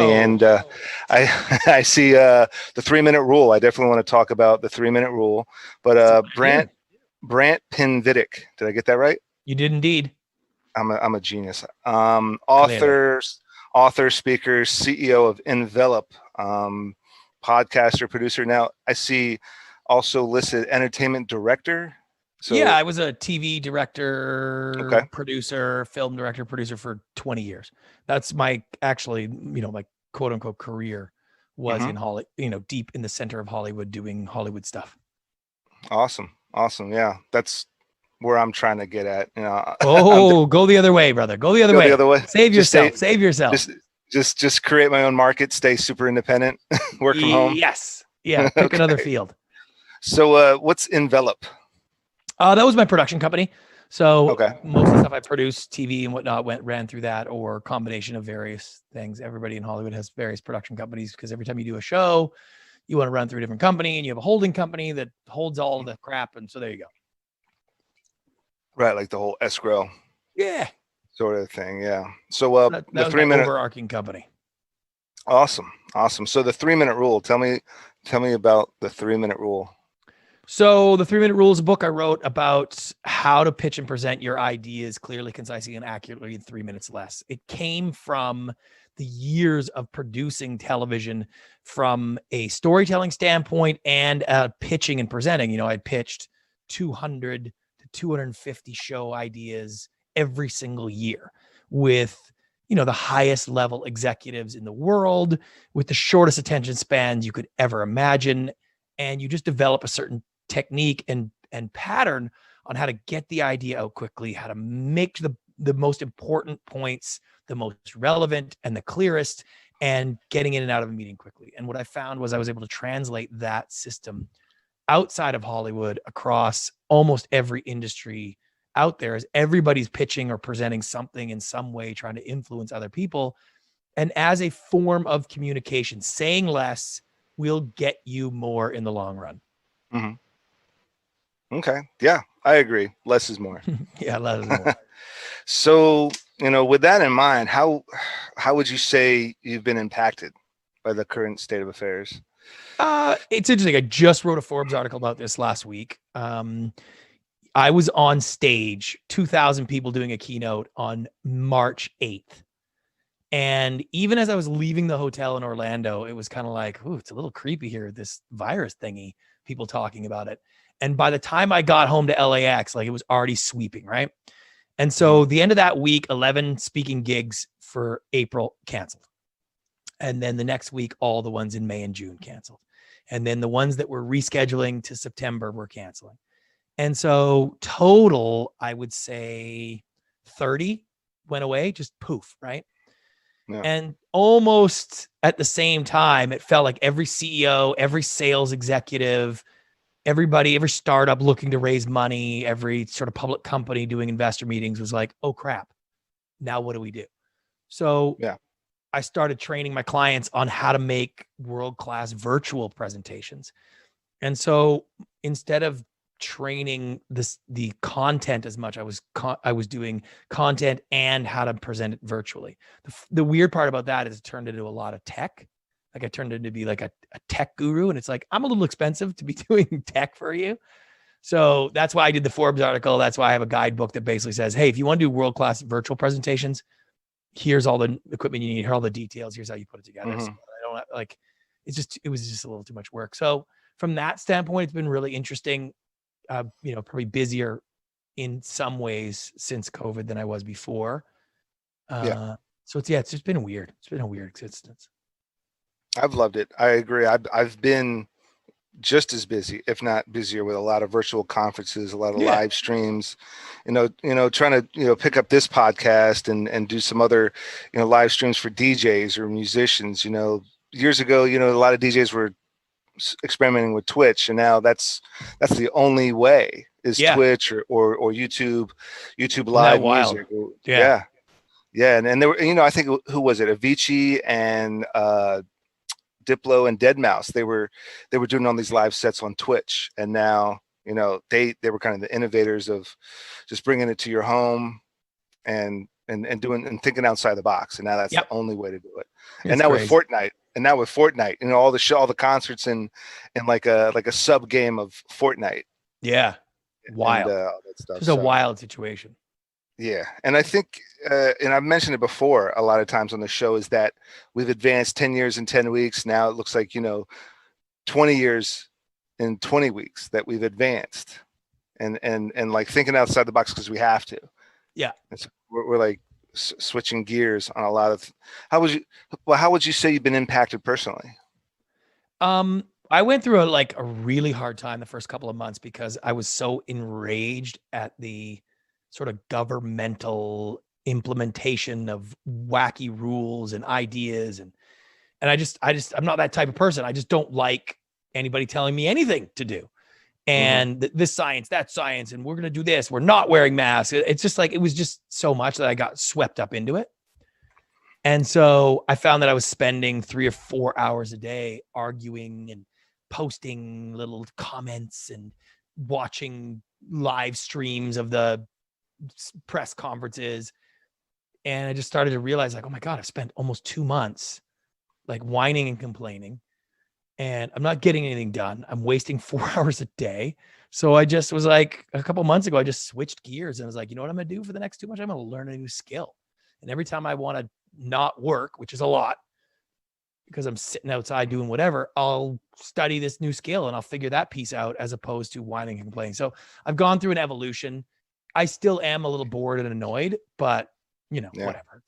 And I see the 3-minute rule. I definitely want to talk about the 3-minute rule. But BRANT PINVIDIC. Did I get that right? You did indeed. I'm a genius. Author, speaker, CEO of INvelop, podcaster, producer. Now I see also listed entertainment director. So, yeah, I was a TV director, producer, film director, producer for 20 years. That's my my quote unquote career was in Hollywood, deep in the center of Hollywood doing Hollywood stuff. Awesome. Yeah. That's where I'm trying to get at. Go the other way, brother. Go the other way. Save yourself. Save yourself. Just create my own market, stay super independent, work from home. Yes. Yeah. Pick another field. So what's INvelop? That was my production company. So most of the stuff I produced, TV and whatnot, ran through that, or combination of various things. Everybody in Hollywood has various production companies because every time you do a show, you want to run through a different company, and you have a holding company that holds all the crap. And so there you go. Right, like the whole escrow. Yeah. Sort of thing. Yeah. So that the 3-minute overarching company. Awesome. So the 3-minute rule. Tell me about the 3-minute rule. So the 3-minute rule is a book I wrote about how to pitch and present your ideas clearly, concisely, and accurately in 3 minutes less. It came from the years of producing television from a storytelling standpoint and pitching and presenting. I pitched 200 to 250 show ideas every single year with, the highest level executives in the world with the shortest attention spans you could ever imagine. And you just develop a certain technique and pattern on how to get the idea out quickly, how to make the most important points the most relevant and the clearest, and getting in and out of a meeting quickly. And what I found was I was able to translate that system outside of Hollywood across almost every industry out there, as everybody's pitching or presenting something in some way, trying to influence other people. And as a form of communication, saying less will get you more in the long run. Mm-hmm. Okay. Yeah, I agree. Less is more. Yeah, less is more. So, with that in mind, how would you say you've been impacted by the current state of affairs? It's interesting. I just wrote a Forbes article about this last week. I was on stage, 2,000 people doing a keynote on March 8th. And even as I was leaving the hotel in Orlando, it was kind of like, ooh, it's a little creepy here, this virus thingy, people talking about it. And by the time I got home to LAX, it was already sweeping, right? And so the end of that week, 11 speaking gigs for April canceled. And then the next week, all the ones in May and June canceled. And then the ones that were rescheduling to September were canceling. And so total, I would say 30 went away, just poof, right? Yeah. And almost at the same time, it felt like every CEO, every sales executive, everybody, every startup looking to raise money, every sort of public company doing investor meetings was like, oh crap, now what do we do? So I started training my clients on how to make world-class virtual presentations. And so instead of training the content as much, I was doing content and how to present it virtually. The weird part about that is it turned into a lot of tech. I turned into be like a tech guru, and it's like, I'm a little expensive to be doing tech for you. So that's why I did the Forbes article. That's why I have a guidebook that basically says, hey, if you want to do world-class virtual presentations, here's all the equipment you need. Here are all the details. Here's how you put it together. So I don't it was just a little too much work. So from that standpoint, it's been really interesting. Probably busier in some ways since COVID than I was before. So it's just been weird. It's been a weird existence. I've loved it. I agree. I've been just as busy, if not busier, with a lot of virtual conferences, a lot of live streams, trying to, pick up this podcast and do some other, live streams for DJs or musicians. Years ago, a lot of DJs were experimenting with Twitch, and now that's the only way is Twitch or YouTube live music. Yeah. And there were, I think, who was it? Avicii and Diplo and Deadmau5. They were doing all these live sets on Twitch, and now they were kind of the innovators of just bringing it to your home and and doing and thinking outside the box. And now that's the only way to do it. It's and now crazy. with Fortnite, you know, all the concerts in like a sub game of Fortnite. Yeah. Wild. And, all that stuff. Just a wild situation. Yeah. And I think, and I've mentioned it before a lot of times on the show, is that we've advanced 10 years in 10 weeks. Now it looks like, you know, 20 years in 20 weeks that we've advanced and like thinking outside the box because we have to. Yeah. So we're like switching gears on a lot of, how would you say you've been impacted personally? I went through a really hard time the first couple of months because I was so enraged at the sort of governmental implementation of wacky rules and ideas. And I'm not that type of person. I just don't like anybody telling me anything to do. And this science, that science, and we're going to do this. We're not wearing masks. It's just like, it was just so much that I got swept up into it. And so I found that I was spending 3 or 4 hours a day arguing and posting little comments and watching live streams of the press conferences. And I just started to realize like, oh my God, I've spent almost 2 months like whining and complaining and I'm not getting anything done. I'm wasting 4 hours a day. So I just was like, a couple months ago, I just switched gears and was like, you know what I'm going to do for the next 2 months? I'm going to learn a new skill. And every time I want to not work, which is a lot because I'm sitting outside doing whatever, I'll study this new skill and I'll figure that piece out as opposed to whining and complaining. So I've gone through an evolution. I still am a little bored and annoyed, but you know, whatever.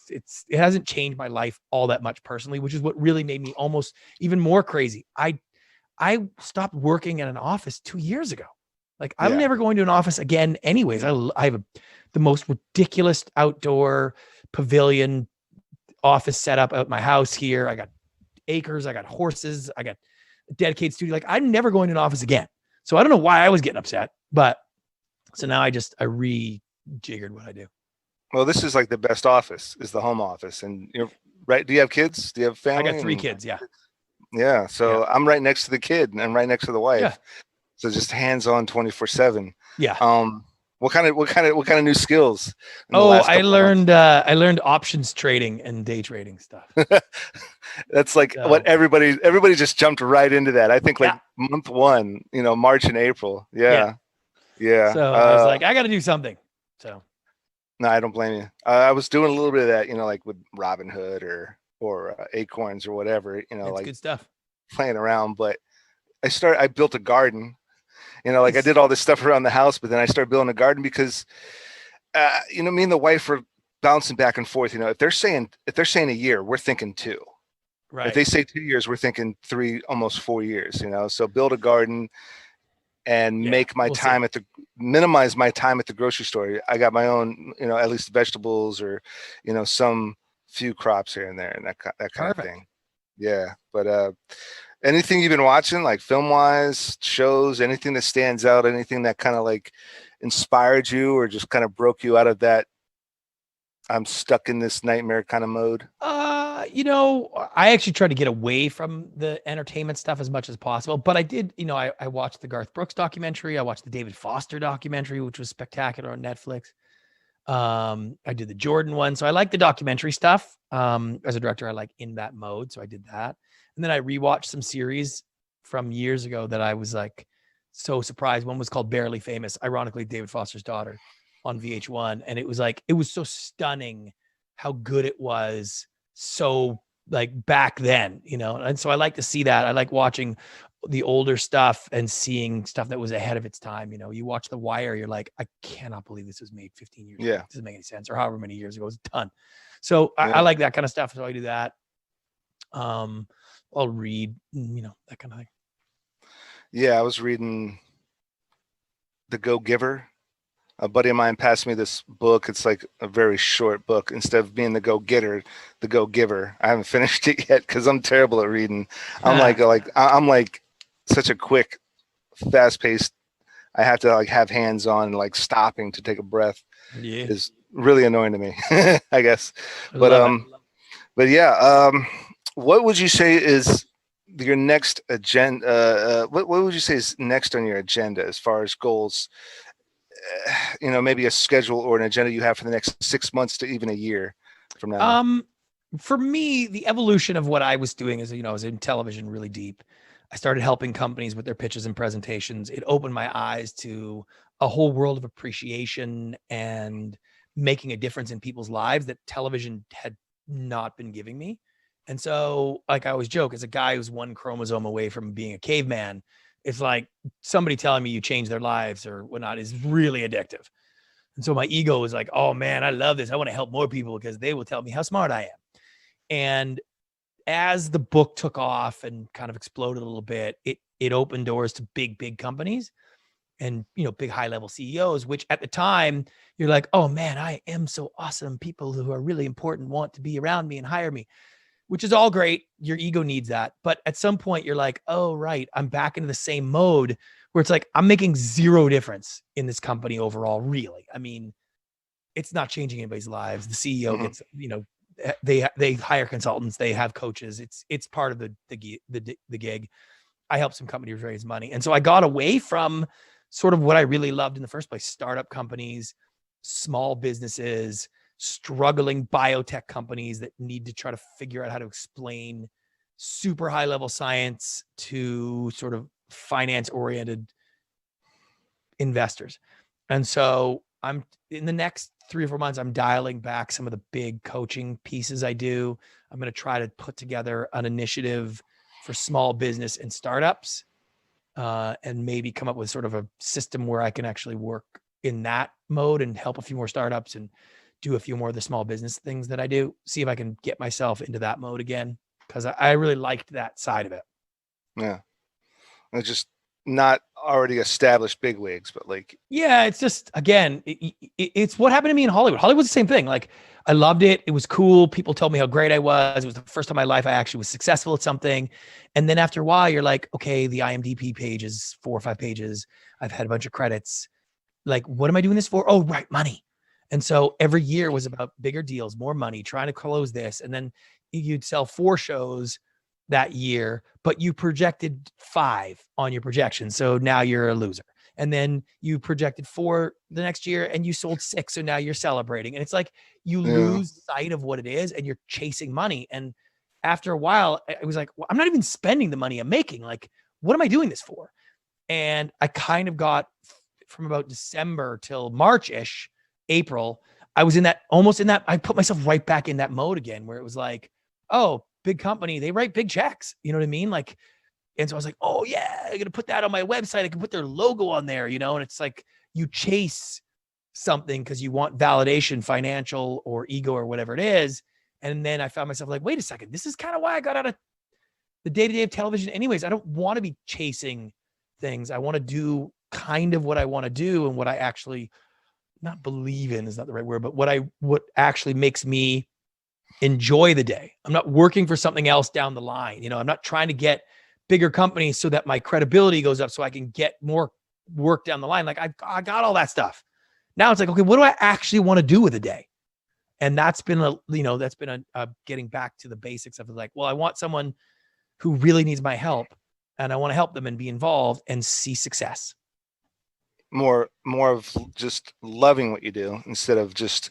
It hasn't changed my life all that much personally, which is what really made me almost even more crazy. I stopped working in an office 2 years ago. Like I'm never going to an office again anyways. I have the most ridiculous outdoor pavilion office set up at my house here. I got acres, I got horses, I got a dedicated studio. Like I'm never going to an office again. So I don't know why I was getting upset, but so now I rejiggered what I do. Well, this is like the best office is the home office. And you're right. Do you have kids? Do you have family? I got 3 kids. Yeah. Yeah. So I'm right next to the kid and I'm right next to the wife. Yeah. So just hands-on 24/7. Yeah. What kind of new skills? I learned options trading and day trading stuff. That's like what everybody just jumped right into that. I think like month 1, you know, March and April. Yeah. So I was like, I got to do something. So. No, I don't blame you. I was doing a little bit of that, you know, like with Robinhood or Acorns or whatever, you know, it's like good stuff. Playing around. But I built a garden, you know, like I did all this stuff around the house, but then I started building a garden because, you know, me and the wife were bouncing back and forth. You know, if they're saying a year, we're thinking 2. Right. If they say 2 years, we're thinking 3, almost 4 years. You know, so build a garden and make my time minimize my time at the grocery store. I got my own, you know, at least vegetables or, you know, some few crops here and there and that kind of thing. Yeah. But anything you've been watching, like film wise, shows, anything that stands out, anything that kind of like inspired you or just kind of broke you out of that I'm stuck in this nightmare kind of mode? You know, I actually tried to get away from the entertainment stuff as much as possible, but I did, you know, I watched the Garth Brooks documentary. I watched the David Foster documentary, which was spectacular on Netflix. I did the Jordan one. So I like the documentary stuff. As a director, I like in that mode. So I did that. And then I rewatched some series from years ago that I was like so surprised. One was called Barely Famous, ironically, David Foster's daughter, on VH1. And it was like, it was so stunning how good it was. So like back then, you know, and so I like to see that. I like watching the older stuff and seeing stuff that was ahead of its time. You know, you watch The Wire, you're like, I cannot believe this was made 15 years ago. It doesn't make any sense, or however many years ago. It was a ton. So I like that kind of stuff. So I do that. I'll read, you know, that kind of thing. Yeah, I was reading The Go-Giver. A buddy of mine passed me this book. It's like a very short book. Instead of being the go-getter, the go-giver. I haven't finished it yet because I'm terrible at reading. I'm like such a quick, fast-paced. I have to like have hands on, like stopping to take a breath. Yeah, is really annoying to me. I guess. But yeah. What would you say is your next agenda? What would you say is next on your agenda as far as goals? maybe a schedule or an agenda you have for the next 6 months to even a year from now? For me, the evolution of what I was doing is, I was in television really deep. I started helping companies with their pitches and presentations. It opened my eyes to a whole world of appreciation and making a difference in people's lives that television had not been giving me. And so, like I always joke, as a guy who's one chromosome away from being a caveman, it's like somebody telling me you changed their lives or whatnot is really addictive. And so my ego is like, oh man, I love this. I want to help more people because they will tell me how smart I am. And as the book took off and kind of exploded a little bit, it opened doors to big companies and, big high level CEOs, which at the time you're like, oh man, I am so awesome. People who are really important want to be around me and hire me, which is all great. Your ego needs that. But at some point you're like, oh, right, I'm back into the same mode where it's like, I'm making zero difference in this company overall, really. I mean, it's not changing anybody's lives. The CEO gets, they hire consultants, they have coaches. It's part of the gig. I help some companies raise money. And so I got away from sort of what I really loved in the first place, startup companies, small businesses, struggling biotech companies that need to try to figure out how to explain super high level science to sort of finance oriented investors. And so I'm in the next 3 or 4 months, I'm dialing back some of the big coaching pieces I do. I'm going to try to put together an initiative for small business and startups, and maybe come up with sort of a system where I can actually work in that mode and help a few more startups and do a few more of the small business things that I do. See if I can get myself into that mode again, because I really liked that side of it. Yeah. It's just not already established bigwigs, but like, yeah, it's just, again, it's what happened to me in Hollywood. Hollywood's the same thing. Like, I loved it. It was cool. People told me how great I was. It was the first time in my life I actually was successful at something. And then after a while, you're like, okay, the IMDb page is 4 or 5 pages. I've had a bunch of credits. Like, what am I doing this for? Oh, right, money. And so every year was about bigger deals, more money, trying to close this. And then you'd sell 4 shows that year, but you projected 5 on your projection. So now you're a loser. And then you projected 4 the next year and you sold 6. So now you're celebrating. And it's like, you lose sight of what it is and you're chasing money. And after a while, it was like, well, I'm not even spending the money I'm making. Like, what am I doing this for? And I kind of got from about December till March-ish, April, I was almost in that, I put myself right back in that mode again, where it was like, oh, big company, they write big checks. You know what I mean? Like, and so I was like, oh yeah, I'm going to put that on my website. I can put their logo on there, and it's like you chase something because you want validation, financial or ego or whatever it is. And then I found myself like, wait a second, this is kind of why I got out of the day-to-day of television anyways. I don't want to be chasing things. I want to do kind of what I want to do and what I actually not believe in is not the right word, but what actually makes me enjoy the day. I'm not working for something else down the line. I'm not trying to get bigger companies so that my credibility goes up so I can get more work down the line. Like I got all that stuff. Now it's like, okay, what do I actually want to do with a day? And that's been a getting back to the basics of like, well, I want someone who really needs my help and I want to help them and be involved and see success. More of just loving what you do instead of just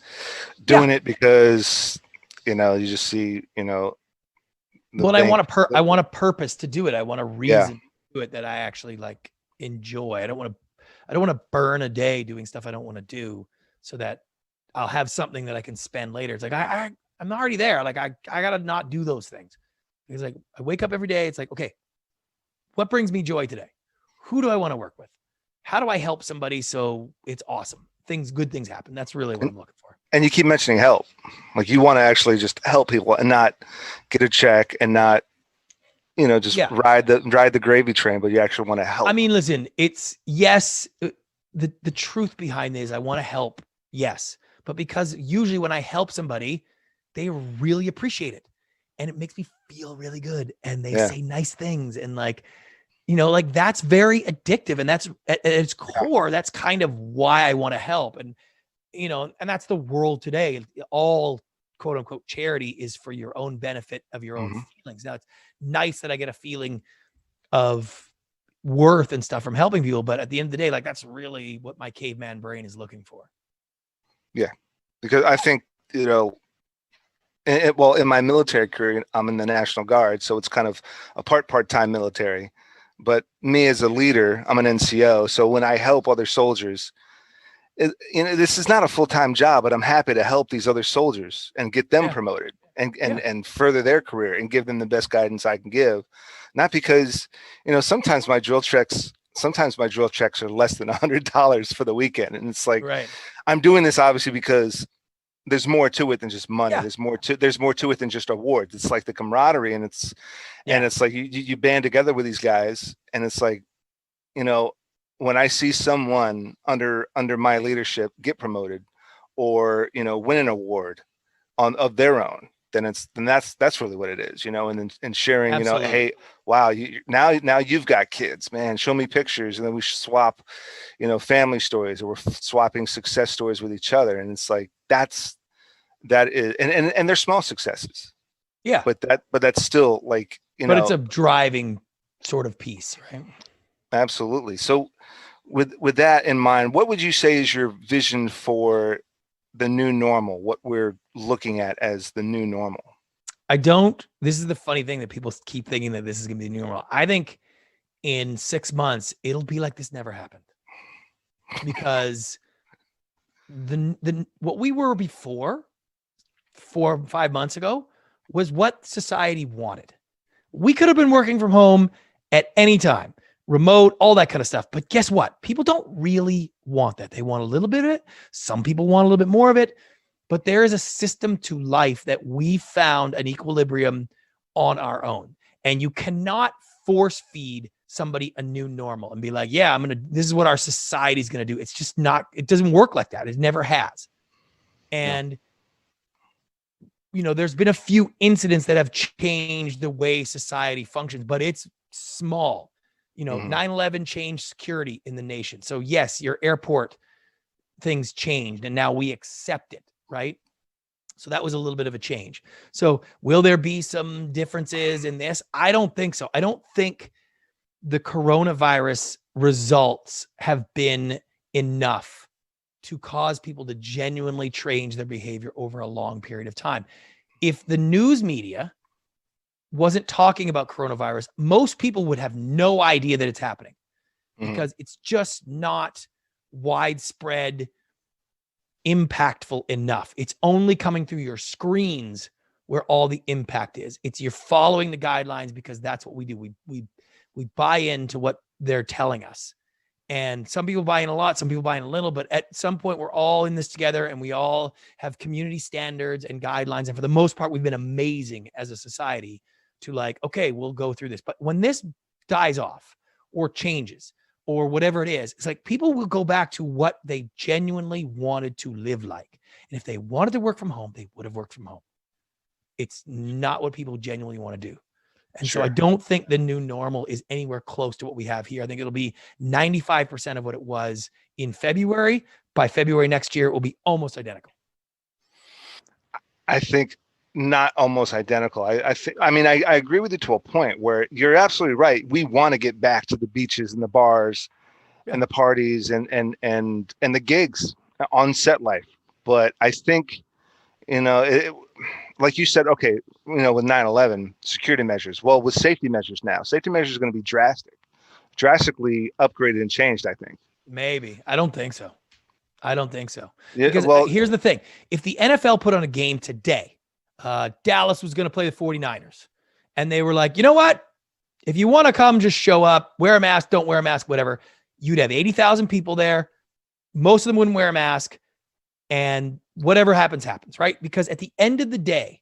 doing it because, you just see, well, I want a purpose to do it. I want a reason to do it that I actually like enjoy. I don't want to burn a day doing stuff I don't want to do so that I'll have something that I can spend later. It's like, I'm already there. Like I got to not do those things. It's like, I wake up every day. It's like, okay, what brings me joy today? Who do I want to work with? How do I help somebody so it's awesome? Good things happen. That's really what I'm looking for. And you keep mentioning help. Like you want to actually just help people and not get a check and not, just ride the gravy train, but you actually want to help. I mean, listen, it's the truth behind this, I want to help. Yes. But because usually when I help somebody, they really appreciate it and it makes me feel really good. And they say nice things and like, like that's very addictive. And that's at its core, that's kind of why I want to help. And, and that's the world today. All quote unquote charity is for your own benefit of your own feelings. Now it's nice that I get a feeling of worth and stuff from helping people. But at the end of the day, like that's really what my caveman brain is looking for. Yeah, because I think, well, in my military career, I'm in the National Guard, so it's kind of a part-time military. But me as a leader, I'm an NCO. So when I help other soldiers, this is not a full-time job, but I'm happy to help these other soldiers and get them promoted and further their career and give them the best guidance I can give. Not because, sometimes my drill checks are less than $100 for the weekend. And it's like, I'm doing this obviously because there's more to it than just money. Yeah. There's more to it than just awards. It's like the camaraderie, and it's like you band together with these guys, and it's like, when I see someone under my leadership get promoted or, win an award of their own, then that's really what it is, and sharing, Absolutely. Hey, wow, now you've got kids, man, show me pictures. And then we swap, family stories, or we're swapping success stories with each other. And it's like, that is, and they're small successes. Yeah. But that's still like, but it's a driving sort of piece, right? Absolutely. So with that in mind, what would you say is your vision for the new normal, what we're looking at as the new normal? This is the funny thing that people keep thinking that this is going to be the new normal. I think in 6 months, it'll be like this never happened, because what we were before 4 or 5 months ago was what society wanted. We could have been working from home at any time, remote, all that kind of stuff. But guess what? People don't really want that. They want a little bit of it. Some people want a little bit more of it, but there is a system to life that we found an equilibrium on our own. And you cannot force feed somebody a new normal and be like, yeah, this is what our society is going to do. It's just not, it doesn't work like that. It never has. And, there's been a few incidents that have changed the way society functions, but it's small. 9/11 changed security in the nation. So yes, your airport things changed and now we accept it, right? So that was a little bit of a change. So will there be some differences in this? I don't think so. I don't think the coronavirus results have been enough to cause people to genuinely change their behavior over a long period of time. If the news media wasn't talking about coronavirus, most people would have no idea that it's happening, because it's just not widespread, impactful enough. It's only coming through your screens where all the impact is. You're following the guidelines because that's what we do. We buy into what they're telling us. And some people buy in a lot, some people buy in a little, but at some point we're all in this together and we all have community standards and guidelines. And for the most part, we've been amazing as a society to like, okay, we'll go through this. But when this dies off or changes or whatever it is, it's like people will go back to what they genuinely wanted to live like. And if they wanted to work from home, they would have worked from home. It's not what people genuinely want to do. And so I don't think the new normal is anywhere close to what we have here. I think it'll be 95% of what it was in February. By February next year, it will be almost identical. I think not almost identical. I agree with you to a point where you're absolutely right. We want to get back to the beaches and the bars and the parties and the gigs, on set life. But I think, like you said, okay, with 9/11 security measures, well, with safety measures now, safety measures are going to be drastically upgraded and changed, I think. Maybe. I don't think so. Yeah, because here's the thing. If the NFL put on a game today, Dallas was going to play the 49ers, and they were like, you know what? If you want to come, just show up, wear a mask, don't wear a mask, whatever. You'd have 80,000 people there. Most of them wouldn't wear a mask, and whatever happens, right? Because at the end of the day,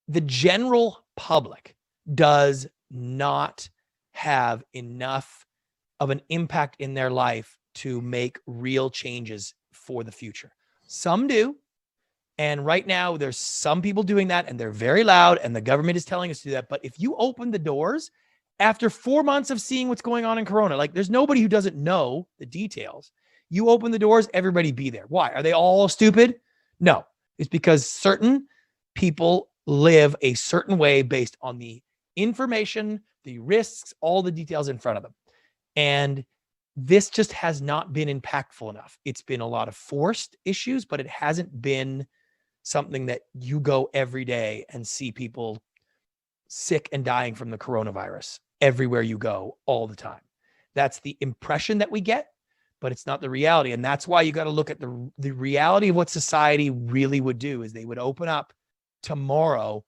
the general public does not have enough of an impact in their life to make real changes for the future. Some do. And right now there's some people doing that and they're very loud and the government is telling us to do that. But if you open the doors after 4 months of seeing what's going on in Corona, like there's nobody who doesn't know the details. You open the doors, everybody be there. Why? Are they all stupid? No, it's because certain people live a certain way based on the information, the risks, all the details in front of them. And this just has not been impactful enough. It's been a lot of forced issues, but it hasn't been something that you go every day and see people sick and dying from the coronavirus everywhere you go all the time. That's the impression that we get, but it's not the reality. And that's why you got to look at the reality of what society really would do is they would open up tomorrow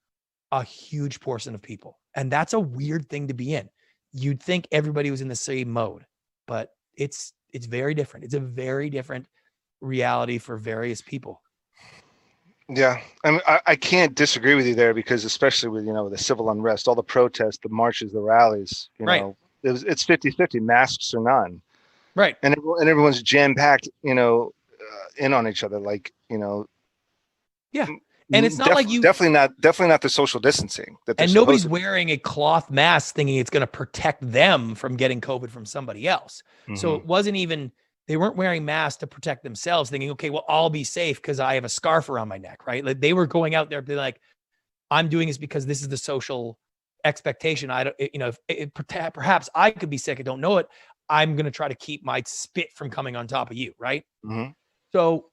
a huge portion of people. And that's a weird thing to be in. You'd think everybody was in the same mode, but it's very different. It's a very different reality for various people. Yeah, I mean, I can't disagree with you there because especially with, the civil unrest, all the protests, the marches, the rallies, Right. It's 50-50, masks or none. Right. And everyone's jam packed, in on each other. Like, yeah. And it's not like you definitely not the social distancing that and nobody's wearing a cloth mask thinking it's going to protect them from getting COVID from somebody else. Mm-hmm. So it wasn't even, they weren't wearing masks to protect themselves thinking, okay, well, I'll be safe because I have a scarf around my neck, right? Like they were going out there being like, I'm doing this because this is the social expectation. I don't, perhaps I could be sick. I don't know it. I'm going to try to keep my spit from coming on top of you. Right. Mm-hmm. So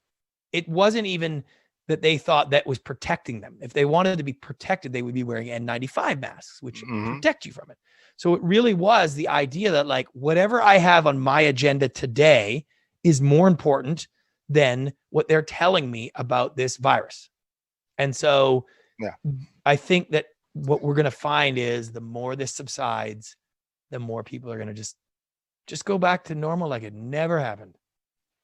it wasn't even that they thought that was protecting them. If they wanted to be protected, they would be wearing N95 masks, which protect you from it. So it really was the idea that like, whatever I have on my agenda today is more important than what they're telling me about this virus. And so I think that what we're going to find is the more this subsides, the more people are going to just go back to normal like it never happened,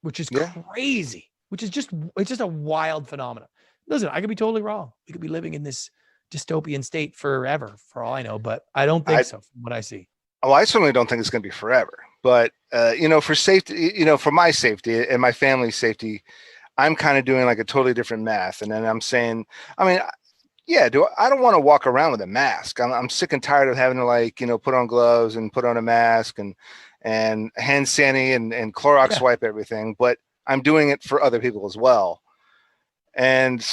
which is crazy. Which is it's just a wild phenomenon. Listen, I could be totally wrong. We could be living in this dystopian state forever, for all I know, but I don't think so from what I see. Oh, I certainly don't think it's going to be forever. But, for safety, for my safety and my family's safety, I'm kind of doing like a totally different math. And then I'm saying, I mean, I don't want to walk around with a mask. I'm sick and tired of having to put on gloves and put on a mask and hand sanitizer and Clorox wipe everything. But I'm doing it for other people as well. And,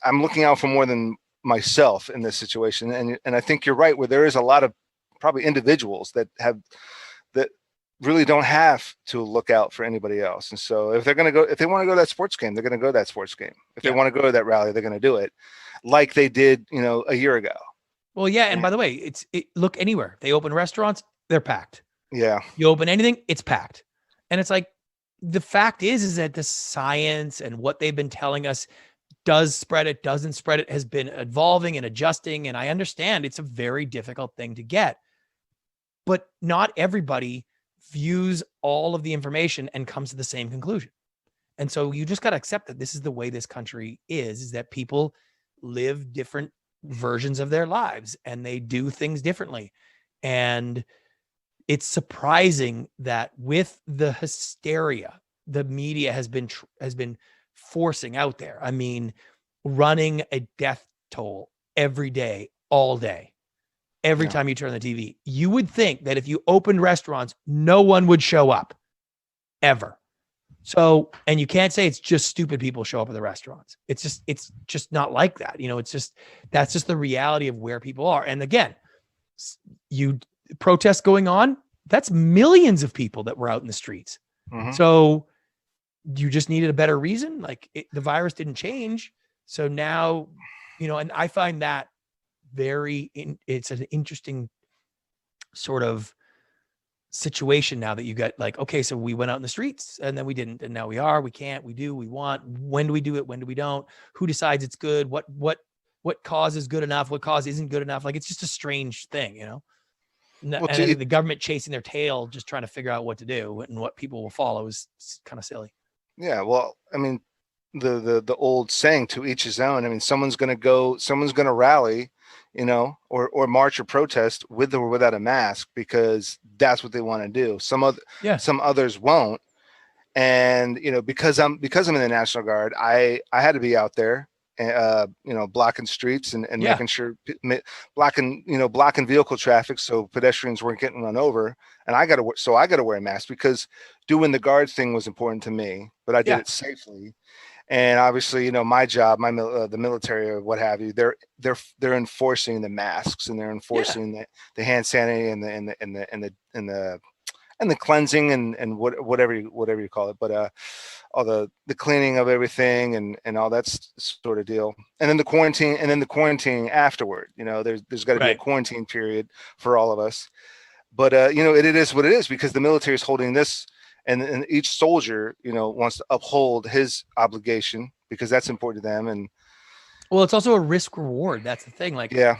I'm looking out for more than myself in this situation. And I think you're right, where there is a lot of probably individuals that really don't have to look out for anybody else. And so if they want to go to that sports game, they're going to go to that sports game. If they want to go to that rally, they're going to do it like they did, a year ago. Well, yeah. And by the way, look anywhere. They open restaurants, they're packed. Yeah. You open anything, it's packed. And it's like, the fact is that the science and what they've been telling us does spread it, doesn't spread it, has been evolving and adjusting. And I understand it's a very difficult thing to get, but not everybody views all of the information and comes to the same conclusion. And so you just got to accept that this is the way this country is that people live different versions of their lives and they do things differently. And it's surprising that with the hysteria the media has been forcing out there. I mean, running a death toll every day, all day, every time you turn the TV, you would think that if you opened restaurants, no one would show up ever. So, and you can't say it's just stupid people show up at the restaurants. It's just not like that. That's just the reality of where people are. And again, protests going on, that's millions of people that were out in the streets. Mm-hmm. So you just needed a better reason. The virus didn't change. So now, and I find that it's an interesting sort of situation now that you got okay, so we went out in the streets and then we didn't, and now we can't, we do, we want, when do we do it? When do we don't? Who decides it's good? What cause is good enough? What cause isn't good enough? It's just a strange thing, And the government chasing their tail, just trying to figure out what to do and what people will follow is kind of silly. Yeah. Well, I mean, the old saying, to each his own. I mean, someone's going to rally, or march or protest with or without a mask because that's what they want to do. Some others won't. And, because I'm in the National Guard, I had to be out there, blocking streets and making sure blocking vehicle traffic so pedestrians weren't getting run over. And I got to wear a mask because doing the guard thing was important to me, but I did it safely. And obviously, my job, the military or what have you, they're enforcing the masks, and they're Yeah. enforcing the hand sanity and the cleansing and whatever you call it, but all the cleaning of everything and all that sort of deal, and then the quarantine afterward. There's got to be a Right. quarantine period for all of us. But it is what it is, because the military is holding this, and each soldier wants to uphold his obligation, because that's important to them. And Well, it's also a risk reward. That's the thing. Like, yeah,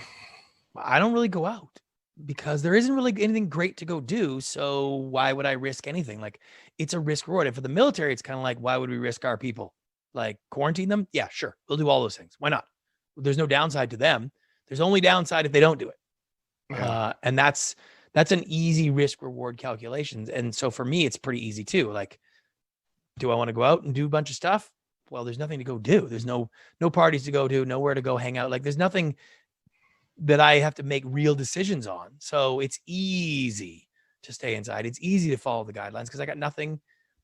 I don't really go out because there isn't really anything great to go do. So why would I risk anything? Like, it's a risk reward. And for the military, it's kind of like, why would we risk our people? Like, quarantine them? Yeah, sure. We'll do all those things. Why not? There's no downside to them. There's only downside if they don't do it. yeah, And that's an easy risk reward calculations. And so for me, it's pretty easy too. Like, do I want to go out and do a bunch of stuff? Well, there's nothing to go do. There's no parties to go to, nowhere to go hang out. Like, there's nothing that I have to make real decisions on. So it's easy to stay inside. It's easy to follow the guidelines because I got nothing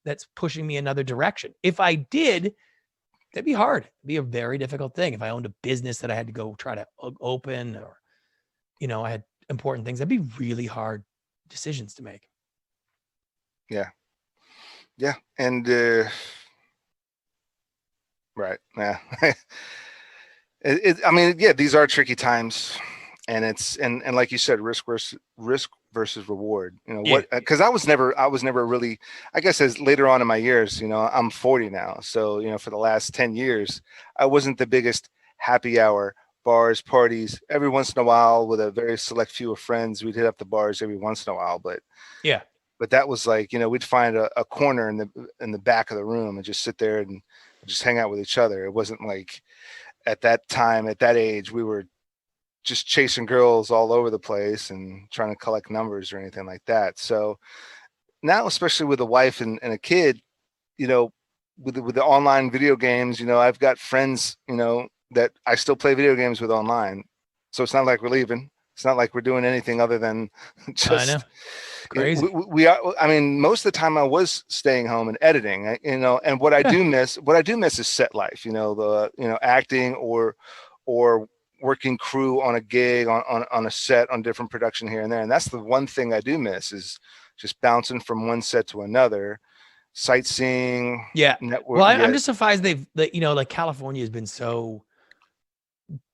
that's pushing me another direction. If I did, that'd be hard. It'd be a very difficult thing. If I owned a business that I had to go try to open, or, I had important things, that'd be really hard decisions to make. yeah, yeah, and right, yeah. I mean, yeah, these are tricky times, and it's and like you said, risk versus reward. Yeah. Because I was never really, I guess, as later on in my years, I'm 40 now, so for the last 10 years, I wasn't the biggest happy hour, bars, parties. Every once in a while, with a very select few of friends, we'd hit up the bars every once in a while, but Yeah. that was like, we'd find a corner in the back of the room and just sit there and just hang out with each other. It wasn't like, at that time, at that age, we were just chasing girls all over the place and trying to collect numbers or anything like that. So now, especially with a wife and a kid, with the online video games, I've got friends, that I still play video games with online. So it's not like we're leaving. It's not like we're doing anything other than I know. just Crazy. we are. I mean, most of the time I was staying home and editing, and what I do miss is set life, acting or working crew on a gig, on a set, on different production here and there. And that's the one thing I do miss, is just bouncing from one set to another, sightseeing. Yeah. Network. Well, I'm just surprised like California has been so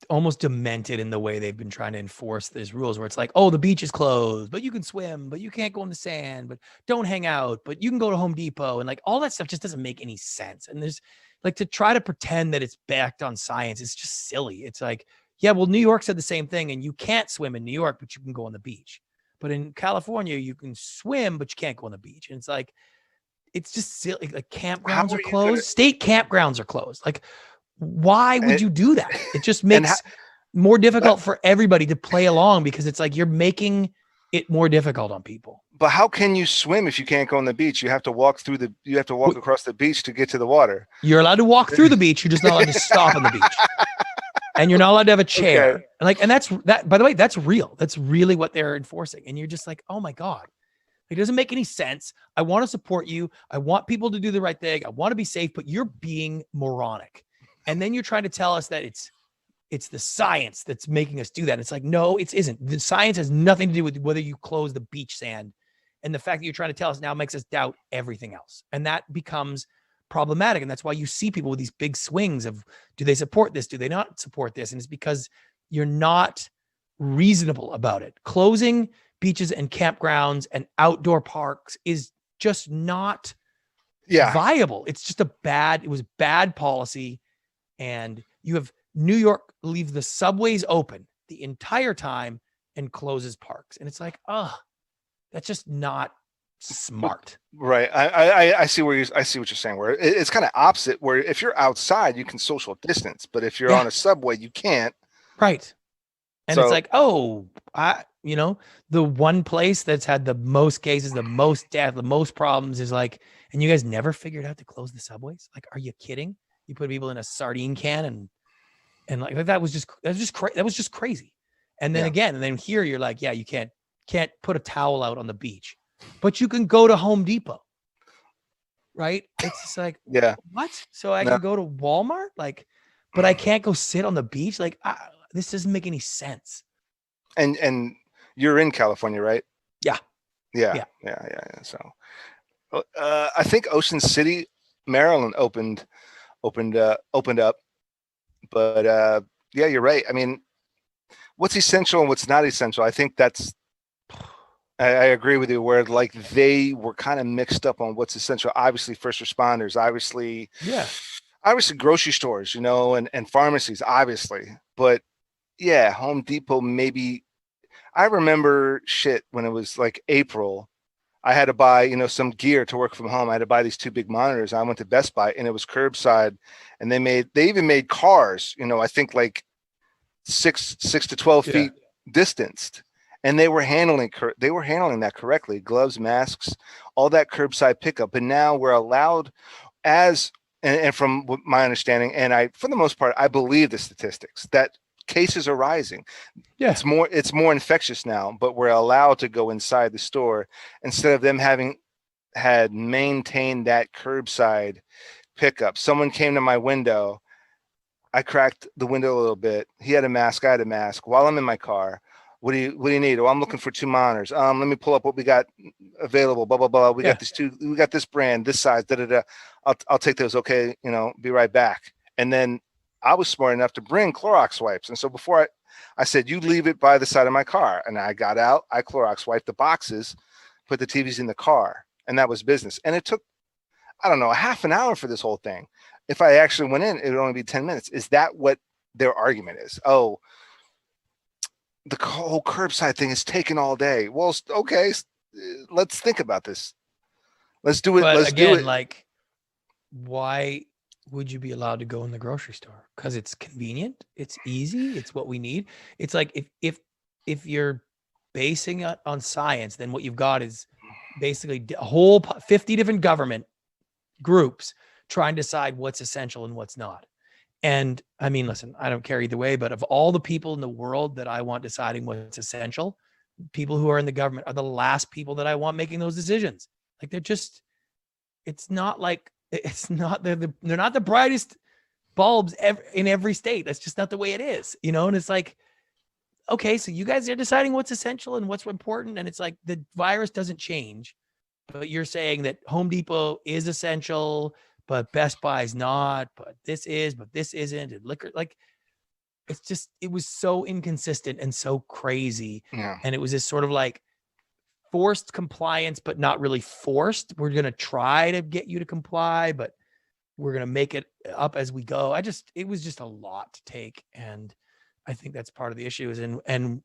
almost demented in the way they've been trying to enforce these rules, where it's like, oh, the beach is closed, but you can swim, but you can't go in the sand, but don't hang out, but you can go to Home Depot, and like all that stuff just doesn't make any sense. And there's like, to try to pretend that it's backed on science, it's just silly. It's like, yeah, well, New York said the same thing, and you can't swim in New York, but you can go on the beach. But in California, you can swim, but you can't go on the beach. And it's like, it's just silly. Like, campgrounds are closed. State campgrounds are closed. Like, why would you do that? It just makes more difficult for everybody to play along, because it's like you're making it more difficult on people. But how can you swim if you can't go on the beach? You have to walk across the beach to get to the water. You're allowed to walk through the beach. You're just not allowed to stop on the beach. And you're not allowed to have a chair. Okay. And that's by the way, that's real. That's really what they're enforcing. And you're just like, oh my God. It doesn't make any sense. I want to support you. I want people to do the right thing. I want to be safe, but you're being moronic. And then you're trying to tell us that it's the science that's making us do that. It's like, no, it isn't. The science has nothing to do with whether you close the beach sand. And the fact that you're trying to tell us now makes us doubt everything else. And that becomes problematic. And that's why you see people with these big swings of, do they support this? Do they not support this? And it's because you're not reasonable about it. Closing beaches and campgrounds and outdoor parks is just not viable. It's just it was bad policy. And you have New York leave the subways open the entire time and closes parks. And it's like, oh, that's just not smart. Right. I see what you're saying, where it's kind of opposite, where if you're outside, you can social distance, but if you're on a subway, you can't. Right. And it's like, oh, the one place that's had the most cases, the most death, the most problems is like, and you guys never figured out to close the subways? Like, are you kidding? You put people in a sardine can and like that was just crazy. And then again, and then here you're like, yeah, you can't put a towel out on the beach, but you can go to Home Depot. right? It's just like, Yeah. what? So I No. can go to Walmart, like, but I can't go sit on the beach. Like, this doesn't make any sense. And you're in California, right? Yeah. Yeah. So I think Ocean City, Maryland opened up, but yeah, you're right. I mean, what's essential and what's not essential? I think I agree with you where like they were kind of mixed up on what's essential. Obviously, first responders, obviously grocery stores, you know, and pharmacies, obviously. But yeah, Home Depot, maybe. I remember shit when it was like April. I had to buy, you know, some gear to work from home. I had to buy these 2 big monitors. I went to Best Buy and it was curbside, and they even made cars, you know, I think like 6 to 12 feet distanced, and they were handling that correctly. Gloves, masks, all that curbside pickup. But now we're allowed and from my understanding, and for the most part, I believe the statistics that cases are rising. Yeah. It's more infectious now, but we're allowed to go inside the store instead of them having had maintained that curbside pickup. Someone came to my window. I cracked the window a little bit. He had a mask. I had a mask. While I'm in my car, what do you need? Oh, I'm looking for 2 monitors. Let me pull up what we got available. Blah blah blah. We got we got this brand, this size. Da da da. I'll take those. Okay, you know, be right back. And then I was smart enough to bring Clorox wipes. And so before I said, you leave it by the side of my car. And I got out. I Clorox wiped the boxes, put the TVs in the car, and that was business. And it took, I don't know, a half an hour for this whole thing. If I actually went in, it would only be 10 minutes. Is that what their argument is? Oh, the whole curbside thing is taking all day. Well, okay, let's think about this. Let's do it. But let's again, do it. like, why would you be allowed to go in the grocery store? Because it's convenient, it's easy, it's what we need. It's like if you're basing it on science, then what you've got is basically a whole 50 different government groups trying to decide what's essential and what's not. And I mean, listen, I don't care either way, but of all the people in the world that I want deciding what's essential, people who are in the government are the last people that I want making those decisions. Like, they're just, it's not like, it's not, they're not the brightest bulbs in every state. That's just not the way it is, you know? And it's like, okay, so you guys are deciding what's essential and what's important. And it's like, the virus doesn't change, but you're saying that Home Depot is essential, but Best Buy is not, but this isn't. And liquor, like, it's just, it was so inconsistent and so crazy. Yeah. And it was this sort of like forced compliance, but not really forced. We're going to try to get you to comply, but we're going to make it up as we go. It was just a lot to take. And I think that's part of the issue is, and,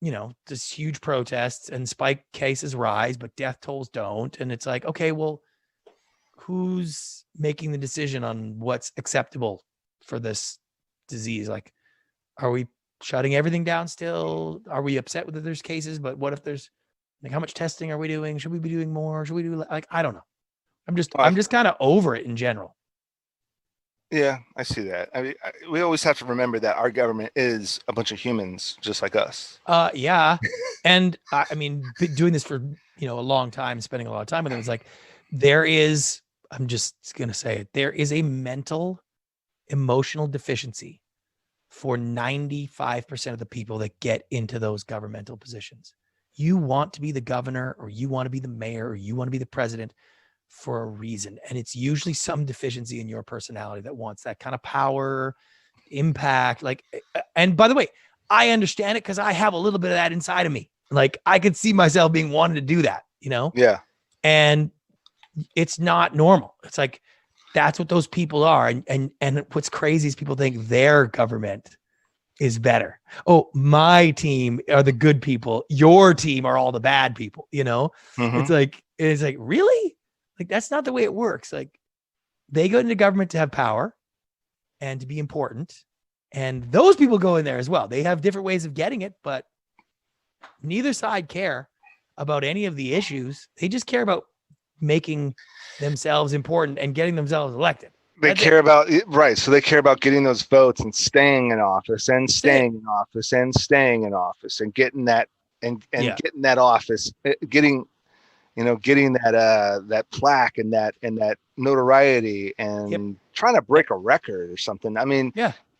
you know, just huge protests and spike cases rise, but death tolls don't. And it's like, okay, well, who's making the decision on what's acceptable for this disease? Like, are we shutting everything down still? Are we upset that there's cases, but what if there's, like, how much testing are we doing? Should we be doing more? Should we do, like, I don't know. I'm just kind of over it in general. Yeah, I see that. I mean, we always have to remember that our government is a bunch of humans just like us. Yeah. And I mean, doing this for, you know, a long time, spending a lot of time with them, it's like, I'm just going to say it, there is a mental, emotional deficiency for 95% of the people that get into those governmental positions. You want to be the governor, or you want to be the mayor, or you want to be the president for a reason. And it's usually some deficiency in your personality that wants that kind of power, impact. Like, and by the way, I understand it because I have a little bit of that inside of me. Like, I could see myself being wanting to do that, you know? Yeah. And it's not normal. It's like, that's what those people are. And what's crazy is people think their government is better. Oh, my team are the good people. Your team are all the bad people, you know? Mm-hmm. It's like, really? Like, that's not the way it works. Like, they go into government to have power and to be important. And those people go in there as well. They have different ways of getting it, but neither side care about any of the issues. They just care about making themselves important and getting themselves elected. They care about it, right? So they care about getting those votes and staying in office and staying in office and staying in office and getting that and getting that office, getting, getting that plaque and that notoriety and trying to break a record or something. I mean,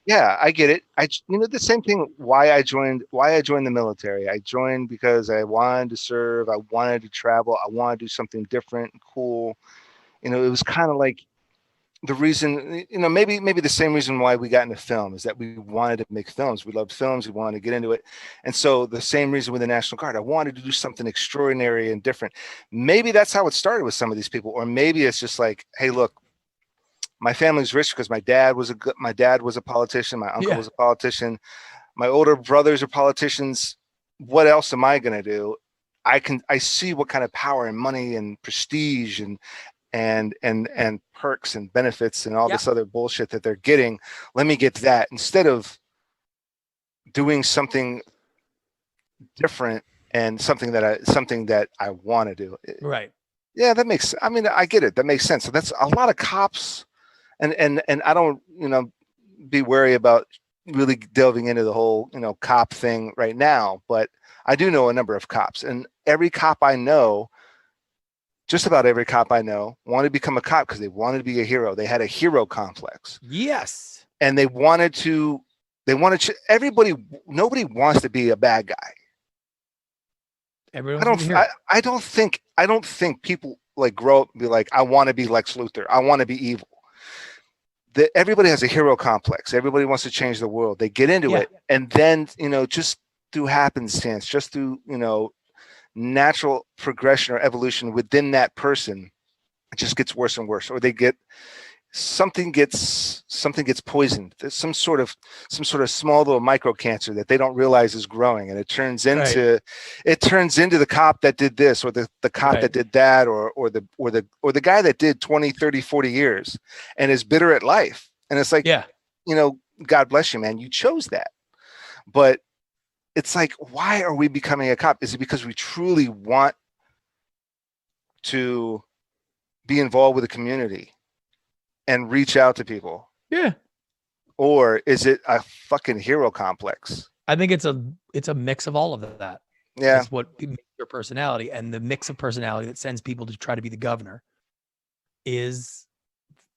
yeah, I get it. The same thing. Why I joined the military. I joined because I wanted to serve. I wanted to travel. I wanted to do something different and cool. It was kind of like the reason, maybe the same reason why we got into film is that we wanted to make films. We loved films. We wanted to get into it. And so the same reason with the National Guard, I wanted to do something extraordinary and different. Maybe that's how it started with some of these people, or maybe it's just like, hey, look, my family's rich because my dad was a politician. My uncle was a politician. My older brothers are politicians. What else am I going to do? I see what kind of power and money and prestige and perks and benefits and all this other bullshit that they're getting. Let me get that instead of doing something different and something that I want to do. Right. Yeah, I get it. That makes sense. So that's a lot of cops. And I don't, be wary about really delving into the whole, cop thing right now, but I do know a number of cops, and just about every cop I know wanted to become a cop because they wanted to be a hero. They had a hero complex. Yes. And nobody wants to be a bad guy. I don't think people like grow up and be like, I want to be Lex Luthor. I want to be evil. Everybody has a hero complex. Everybody wants to change the world. They get into it. And then, just through happenstance, just through, natural progression or evolution within that person, it just gets worse and worse. Or something gets poisoned. There's some sort of small little micro cancer that they don't realize is growing, and it turns into the cop that did this, or the cop that did that, or the guy that did 20, 30, 40 years and is bitter at life. And it's like, God bless you, man, you chose that. But it's like, why are we becoming a cop? Is it because we truly want to be involved with the community and reach out to people? Yeah. Or is it a fucking hero complex? I think it's a mix of all of that. Yeah. That's what makes your personality, and the mix of personality that sends people to try to be the governor is,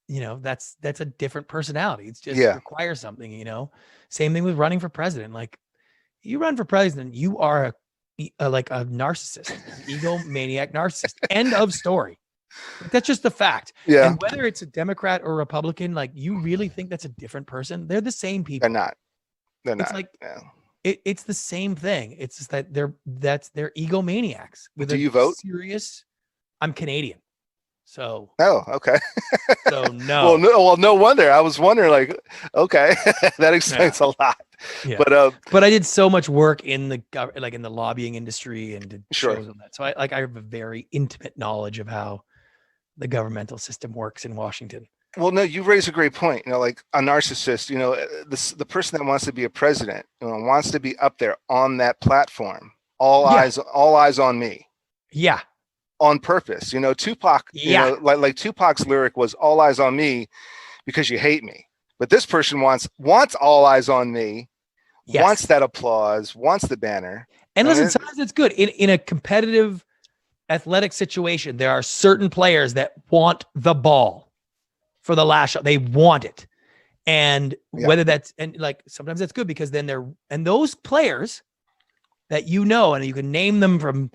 that's a different personality. It's just requires something, Same thing with running for president. Like, you run for president, you are like a narcissist, an egomaniac narcissist. End of story. That's just the fact. Yeah. And whether it's a Democrat or Republican, like, you really think that's a different person? They're the same people. They're not. It's like, it's the same thing. It's just that they're egomaniacs. Do you vote? I'm Canadian. So. Oh, okay. So no. Well, no wonder. I was wondering, like, okay, that explains a lot. Yeah. But I did so much work in the lobbying industry and did shows on that. So I have a very intimate knowledge of how the governmental system works in Washington. Well, no, you raise a great point. Like a narcissist, the person that wants to be a president, wants to be up there on that platform, all eyes on me. Yeah. On purpose. Tupac, like Tupac's lyric was all eyes on me because you hate me. But this person wants all eyes on me, wants that applause, wants the banner. And listen, sometimes it's good. In a competitive athletic situation, there are certain players that want the ball for the last shot. They want it. And whether that's, and like, sometimes that's good because then those players that and you can name them from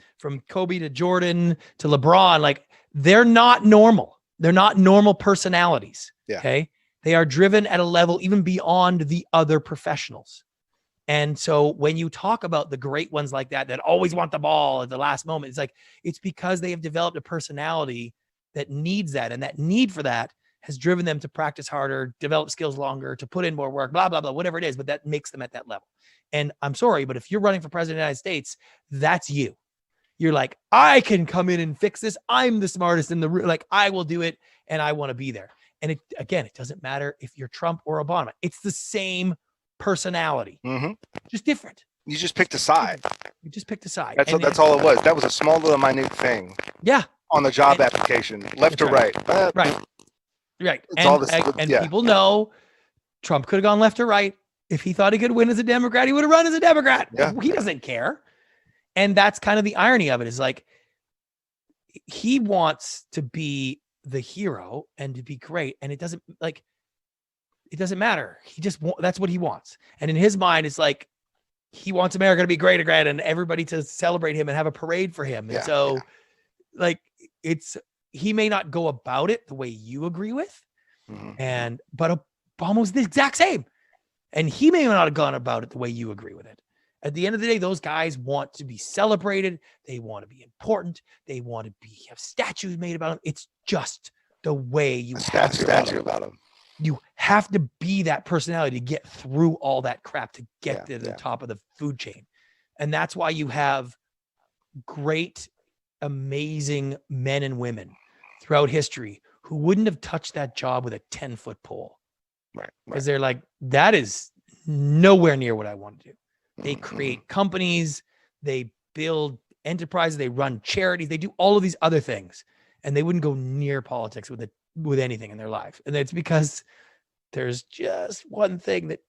Kobe to Jordan to LeBron, like, they're not normal. They're not normal personalities. Yeah. Okay. They are driven at a level even beyond the other professionals. And so when you talk about the great ones like that always want the ball at the last moment, it's because they have developed a personality that needs that. And that need for that has driven them to practice harder, develop skills longer, to put in more work, blah, blah, blah, whatever it is. But that makes them at that level. And I'm sorry, but if you're running for president of the United States, that's you. You're like, I can come in and fix this. I'm the smartest in the room. Like, I will do it. And I want to be there. And it doesn't matter if you're Trump or Obama. It's the same personality, just different. You just picked a side. You just picked a side. That's all it was. That was a small little minute thing. Yeah. On the job application, left or right. Right. And people know Trump could have gone left or right. If he thought he could win as a Democrat, he would have run as a Democrat. Yeah. He doesn't care. And that's kind of the irony of it, is like, he wants to be the hero and to be great. And it doesn't matter. He just, that's what he wants. And in his mind, it's like, he wants America to be great again and everybody to celebrate him and have a parade for him. And so like, he may not go about it the way you agree with, but Obama was the exact same. And he may not have gone about it the way you agree with it. At the end of the day, those guys want to be celebrated. They want to be important. They want to have statues made about them. It's just the way you have statue about them. You have to be that personality to get through all that crap, to get to the top of the food chain. And that's why you have great, amazing men and women throughout history who wouldn't have touched that job with a 10-foot pole. Right. Because they're like, that is nowhere near what I want to do. They create companies, they build enterprises, they run charities, they do all of these other things. And they wouldn't go near politics with anything in their life. And it's because there's just one thing that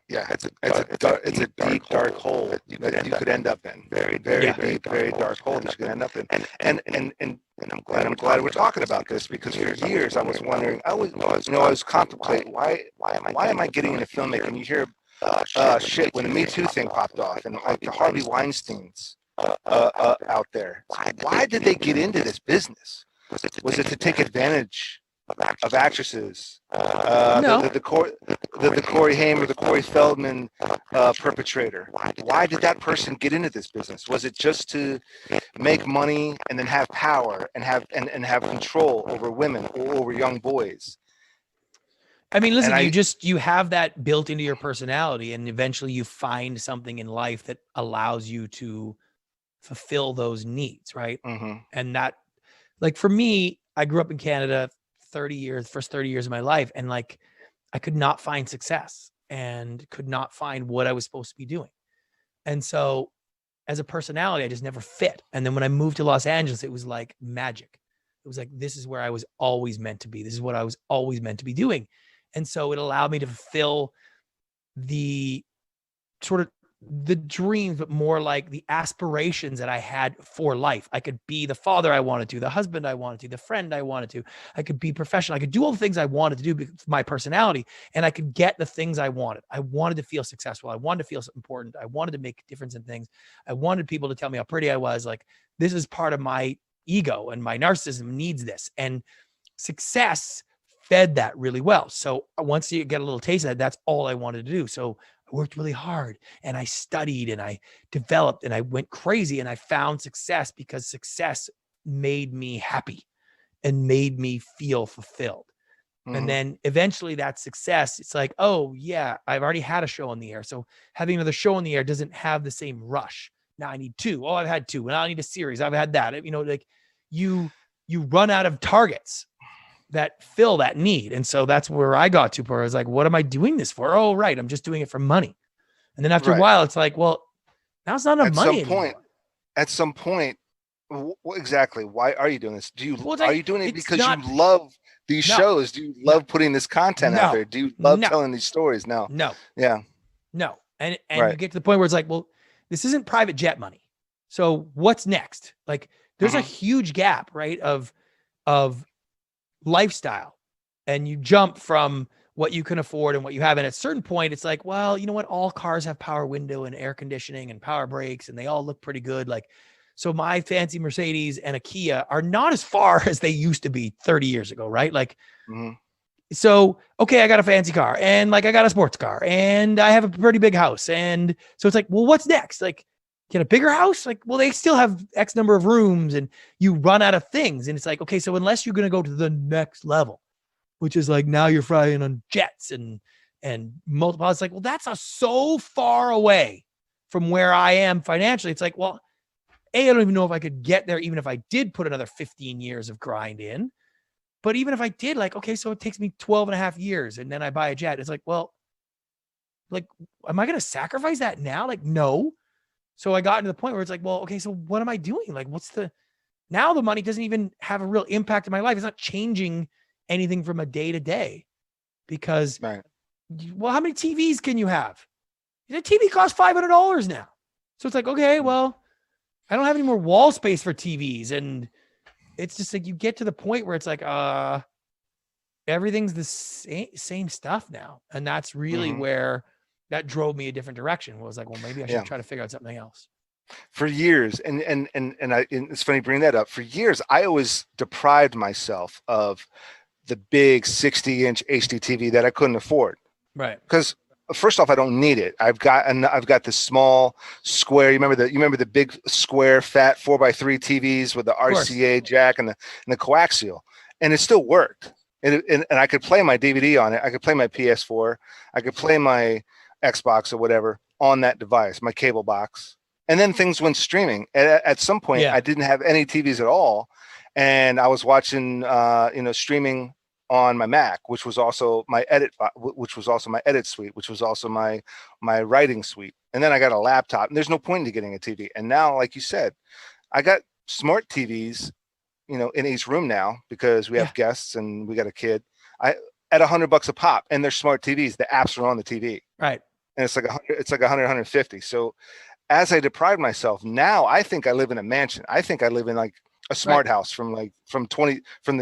Yeah. It's a deep, dark hole that you could end up in. Very deep, very dark hole that you could end up in. And I'm glad we're talking about this, because for years I was wondering, I was contemplating, why am I getting into filmmaking? You hear shit when the Me Too thing popped off, and like the Harvey Weinsteins out there. Why did they get into this business? Was it to take advantage of actresses? No. The Corey Haim or the Corey Feldman perpetrator. Why did that person get into this business? Was it just to make money and then have power and have control over women or over young boys? I mean, listen, you have that built into your personality, and eventually you find something in life that allows you to fulfill those needs, right? And that, like, for me, I grew up in Canada 30 years, first 30 years of my life. And like, I could not find success and could not find what I was supposed to be doing. And so as a personality, I just never fit. And then when I moved to Los Angeles, it was like magic. It was like, this is where I was always meant to be. This is what I was always meant to be doing. And so it allowed me to fulfill the sort of the dreams, but more like the aspirations that I had for life. I could be the father I wanted to, the husband I wanted to, the friend I wanted to. I could be professional. I could do all the things I wanted to do because of my personality, and I could get the things I wanted. I wanted to feel successful. I wanted to feel important. I wanted to make a difference in things. I wanted people to tell me how pretty I was. Like, this is part of my ego, and my narcissism needs this. And success fed that really well. So once you get a little taste of that, that's all I wanted to do. So I worked really hard, and I studied, and I developed, and I went crazy, and I found success because success made me happy and made me feel fulfilled. And then eventually that success, it's like, oh yeah, I've already had a show on the air. So having another show on the air doesn't have the same rush. Now I need two. Oh, I've had two. Now I need a series. I've had that. You know, like you run out of targets that fill that need. And so that's where I got to, where I was like, what am I doing this for? Oh, right. I'm just doing it for money. And then after a while, it's like, well, now it's not enough money anymore. At some point, exactly. Why are you doing this? Are you doing it because you love these shows? Do you love putting this content out there? Do you love telling these stories? No. Yeah. No. And you get to the point where it's like, well, this isn't private jet money. So what's next? Like, there's a huge gap, right? Of lifestyle, and you jump from what you can afford and what you have. And at a certain point, it's like, well, you know what? All cars have power window and air conditioning and power brakes, and they all look pretty good. Like, so my fancy Mercedes and a Kia are not as far as they used to be 30 years ago, right? Like, so, okay, I got a fancy car, and like, I got a sports car, and I have a pretty big house. And so it's like, well, what's next? Like, get a bigger house? Like, well, they still have X number of rooms, and you run out of things. And it's like, okay, so unless you're going to go to the next level, which is like, now you're flying on jets and multiple, it's like, well, that's so far away from where I am financially. It's like, well, I don't even know if I could get there, even if I did put another 15 years of grind in. But even if I did, like, okay, so it takes me 12 and a half years, and then I buy a jet. It's like, well, like, am I going to sacrifice that now? Like, no. So I got to the point where it's like, well, okay, so what am I doing? Like, now the money doesn't even have a real impact in my life. It's not changing anything from a day to day, because, well, how many TVs can you have? The TV costs $500 now. So it's like, okay, well, I don't have any more wall space for TVs. And it's just like, you get to the point where it's like, everything's the same stuff now. And that's really where that drove me a different direction. Was like, well, maybe I should try to figure out something else. For years, and it's funny bringing that up. For years, I always deprived myself of the big 60-inch HD TV that I couldn't afford. Right. Because first off, I don't need it. I've got the small square. You remember the big square fat 4x3 TVs with the RCA jack and the coaxial, and it still worked. And I could play my DVD on it. I could play my PS4. I could play my Xbox or whatever on that device, my cable box. And then things went streaming. At some point, I didn't have any TVs at all, and I was watching, streaming on my Mac, which was also my edit suite, which was also my writing suite. And then I got a laptop, and there's no point in getting a TV. And now, like you said, I got smart TVs, in each room now, because we have guests and we got a kid. At $100 a pop, and they're smart TVs. The apps are on the TV, right? And it's like 150. So as I deprive myself, now I think I live in a mansion. I think I live in like a smart house from the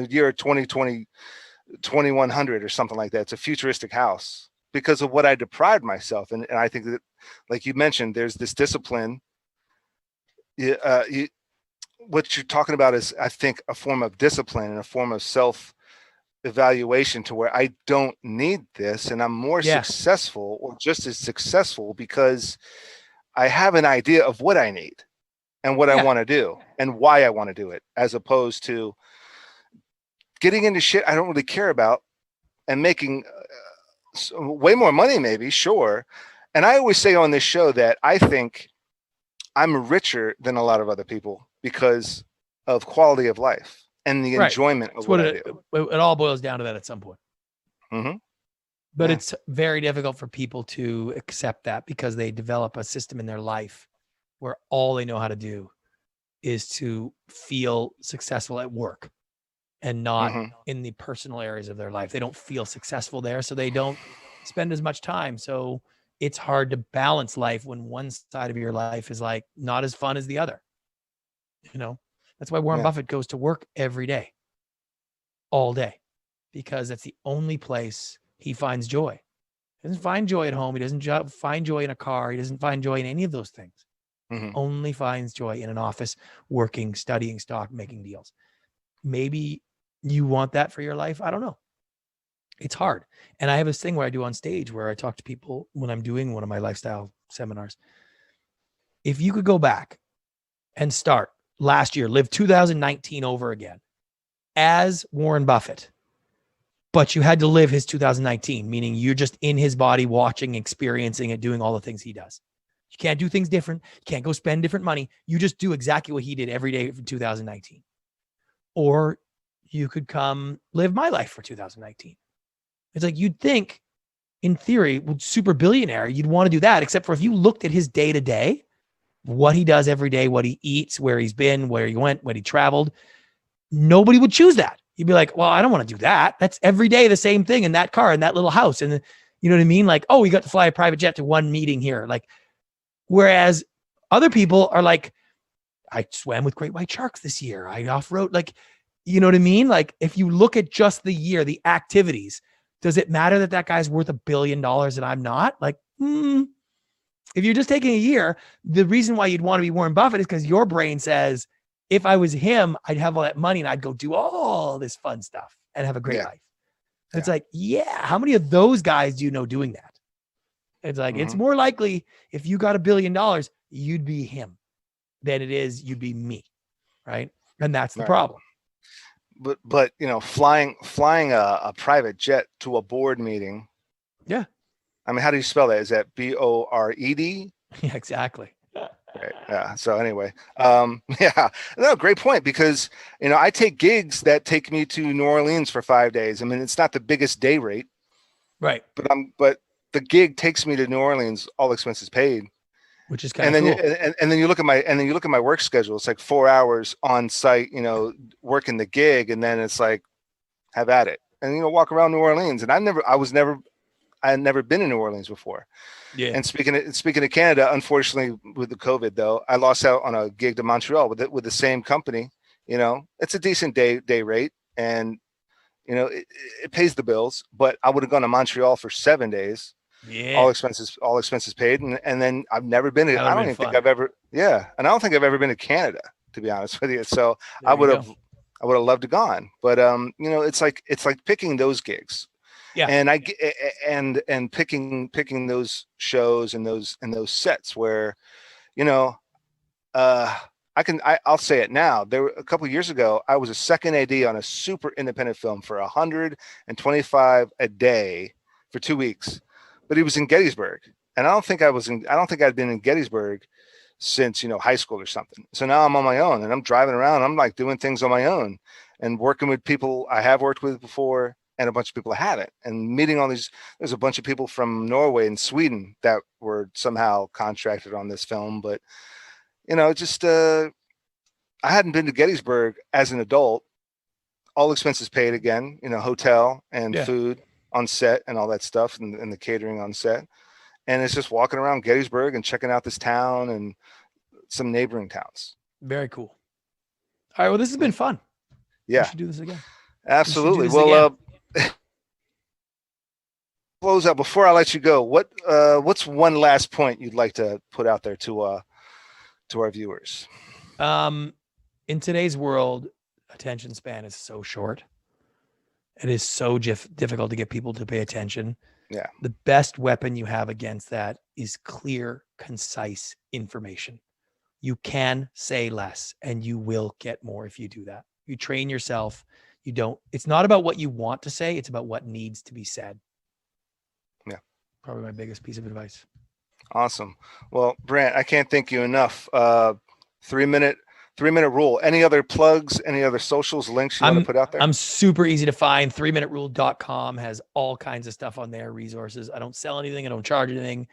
year 2020, 2100 or something like that. It's a futuristic house because of what I deprived myself. And I think that, like you mentioned, there's this discipline. What you're talking about is, I think, a form of discipline and a form of self-evaluation, to where I don't need this, and I'm more successful, or just as successful, because I have an idea of what I need and what I want to do and why I want to do it, as opposed to getting into shit I don't really care about and making way more money, maybe, sure. And I always say on this show that I think I'm richer than a lot of other people because of quality of life and the enjoyment of what I do. It all boils down to that at some point. But it's very difficult for people to accept that, because they develop a system in their life where all they know how to do is to feel successful at work and not in the personal areas of their life. They don't feel successful there, so they don't spend as much time. So it's hard to balance life when one side of your life is like not as fun as the other. That's why Warren Buffett goes to work every day, all day, because that's the only place he finds joy. He doesn't find joy at home. He doesn't find joy in a car. He doesn't find joy in any of those things. Only finds joy in an office, working, studying stock, making deals. Maybe you want that for your life. I don't know. It's hard. And I have this thing where I do on stage where I talk to people when I'm doing one of my lifestyle seminars. If you could go back and start last year, live 2019 over again as Warren Buffett, but you had to live his 2019, meaning you're just in his body, watching, experiencing it, doing all the things he does. You can't do things different. You can't go spend different money. You just do exactly what he did every day for 2019. Or you could come live my life for 2019. It's like, you'd think, in theory, with super billionaire, you'd want to do that, except for if you looked at his day to day, what he does every day, what he eats, where he's been, where he went, when he traveled, nobody would choose that. You'd be like, well, I don't want to do that. That's every day the same thing in that car, in that little house. And you know what I mean? Like, oh, we got to fly a private jet to one meeting here. Like, whereas other people are like, I swam with great white sharks this year. I off-road. Like, you know what I mean? Like, if you look at just the year, the activities, does it matter that that guy's worth $1 billion and I'm not? Like, if you're just taking a year, the reason why you'd want to be Warren Buffett is because your brain says, if I was him, I'd have all that money and I'd go do all this fun stuff and have a great life. It's like, how many of those guys do you know doing that? It's like, it's more likely if you got $1 billion, you'd be him than it is you'd be me. Right. And that's the problem. But flying a private jet to a board meeting. Yeah. I mean, how do you spell that? Is that BORED? Yeah, exactly. Right. Yeah. So anyway, no, great point, because, I take gigs that take me to New Orleans for 5 days. I mean, it's not the biggest day rate, right? But the gig takes me to New Orleans, all expenses paid, which is kind of cool. And then you look at my work schedule. It's like 4 hours on site, working the gig, and then it's like, have at it, and walk around New Orleans. And I was never I had never been in New Orleans before. Yeah. And speaking of Canada, unfortunately with the COVID though, I lost out on a gig to Montreal with the same company. You know, it's a decent day rate, and you know it pays the bills. But I would have gone to Montreal for 7 days, Yeah. all expenses paid, and then I've never been to. That I would've don't been even think fun. I've ever. Yeah, and I don't think I've ever been to Canada, to be honest with you. So There you go. I would have loved to gone, but you know, it's like picking those gigs. Yeah. And and picking those shows and those sets where, you know, I'll say it now. There were a couple of years ago, I was a second AD on a super independent film for 125 a day for 2 weeks, but he was in Gettysburg, and I don't think I'd been in Gettysburg since, you know, high school or something. So now I'm on my own, and I'm driving around. I'm like doing things on my own and working with people I have worked with before, and a bunch of people I haven't, and meeting all these. There's a bunch of people from Norway and Sweden that were somehow contracted on this film, but you know, just I hadn't been to Gettysburg as an adult. All expenses paid again, you know, hotel and food on set and all that stuff, and the catering on set. And it's just walking around Gettysburg and checking out this town and some neighboring towns. Very cool. All right. Well, this has been fun. Yeah. We should do this again. Absolutely. Well, close out before I let you go. What's one last point you'd like to put out there to our viewers? In today's world, attention span is so short. It is so difficult to get people to pay attention. Yeah. The best weapon you have against that is clear, concise information. You can say less and you will get more if you do that. You train yourself. It's not about what you want to say. It's about what needs to be said. Yeah. Probably my biggest piece of advice. Awesome. Well, Brant, I can't thank you enough. 3-minute rule. Any other plugs, any other socials, links you want to put out there? I'm super easy to find. 3minuterule.com has all kinds of stuff on there, resources. I don't sell anything. I don't charge anything.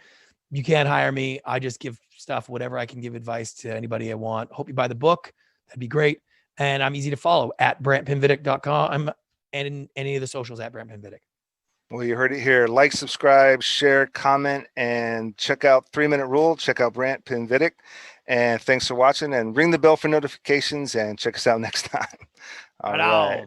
You can't hire me. I just give stuff, whatever I can give advice to anybody I want. Hope you buy the book. That'd be great. And I'm easy to follow at BrantPinvidic.com and in any of the socials at Brant Pinvidic. Well, you heard it here. Like, subscribe, share, comment, and check out 3-Minute Rule. Check out Brant Pinvidic. And thanks for watching, and ring the bell for notifications, and check us out next time. All right.